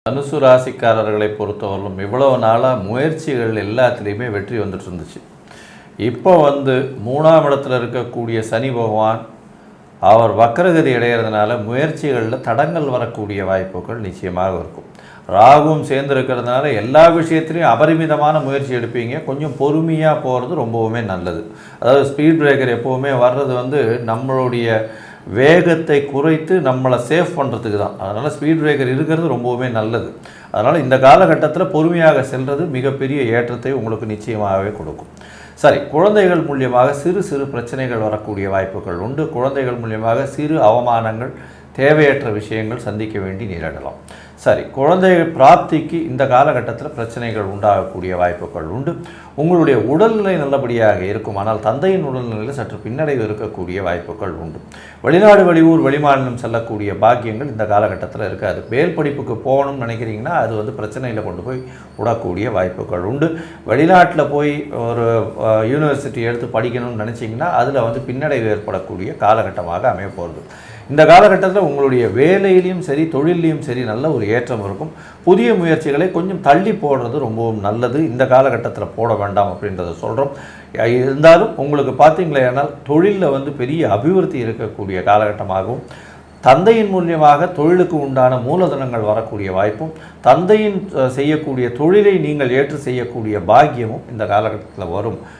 தனுசு ராசிக்காரர்களை பொறுத்தவரையிலும் இவ்வளவு நாளாக முயற்சிகள் எல்லாத்துலேயுமே வெற்றி வந்துட்டு இருந்துச்சு. இப்போ 3ஆம் இடத்துல இருக்கக்கூடிய சனி பகவான் அவர் வக்ரகதி அடைகிறதுனால முயற்சிகளில் தடங்கள் வரக்கூடிய வாய்ப்புகள் நிச்சயமாக இருக்கும். ராகுவும் சேர்ந்து இருக்கிறதுனால எல்லா விஷயத்துலையும் அபரிமிதமான முயற்சி எடுப்பீங்க. கொஞ்சம் பொறுமையாக போகிறது ரொம்பவுமே நல்லது. அதாவது ஸ்பீட் பிரேக்கர் எப்போவுமே வர்றது நம்மளுடைய வேகத்தை குறைத்து நம்மளை சேஃப் பண்ணுறதுக்கு தான். அதனால் ஸ்பீட் பிரேக்கர் இருக்கிறது ரொம்பவுமே நல்லது. அதனால் இந்த காலகட்டத்தில் பொறுமையாக செல்வது மிகப்பெரிய ஏற்றத்தை உங்களுக்கு நிச்சயமாகவே கொடுக்கும். சரி, குழந்தைகள் மூலியமாக சிறு சிறு பிரச்சனைகள் வரக்கூடிய வாய்ப்புகள் உண்டு. குழந்தைகள் மூலியமாக சிறு அவமானங்கள், தேவையற்ற விஷயங்கள் சந்திக்க வேண்டி நேரிடலாம். சரி, குழந்தை பிராப்திக்கு இந்த காலகட்டத்தில் பிரச்சனைகள் உண்டாகக்கூடிய வாய்ப்புகள் உண்டு. உங்களுடைய உடல்நிலை நல்லபடியாக இருக்கும், ஆனால் தந்தையின் உடல்நிலையில் சற்று பின்னடைவு இருக்கக்கூடிய வாய்ப்புகள் உண்டு. வெளிநாடு, வெளியூர், வெளிமாநிலம் செல்லக்கூடிய பாக்கியங்கள் இந்த காலகட்டத்தில் இருக்காது. மேல் படிப்புக்கு போகணும்னு நினைக்கிறீங்கன்னா அது பிரச்சனையில் கொண்டு போய் விடக்கூடிய வாய்ப்புகள் உண்டு. வெளிநாட்டில் போய் ஒரு யூனிவர்சிட்டி எடுத்து படிக்கணும்னு நினச்சிங்கன்னா அதில் பின்னடைவு ஏற்படக்கூடிய காலகட்டமாக அமைய போகிறது. இந்த காலகட்டத்தில் உங்களுடைய வேலையிலையும் சரி, தொழிலையும் சரி நல்ல ஒரு ஏற்றம் இருக்கும். புதிய முயற்சிகளை கொஞ்சம் தள்ளி போடுறது ரொம்பவும் நல்லது. இந்த காலகட்டத்தில் போட வேண்டாம் அப்படின்றத சொல்கிறோம். இருந்தாலும் உங்களுக்கு பார்த்தீங்களேனால் தொழிலில் பெரிய அபிவிருத்தி இருக்கக்கூடிய காலகட்டமாகவும், தந்தையின் மூலியமாக தொழிலுக்கு உண்டான மூலதனங்கள் வரக்கூடிய வாய்ப்பும், தந்தையின் செய்யக்கூடிய தொழிலை நீங்கள் ஏற்று செய்யக்கூடிய பாக்கியமும் இந்த காலகட்டத்தில் வரும்.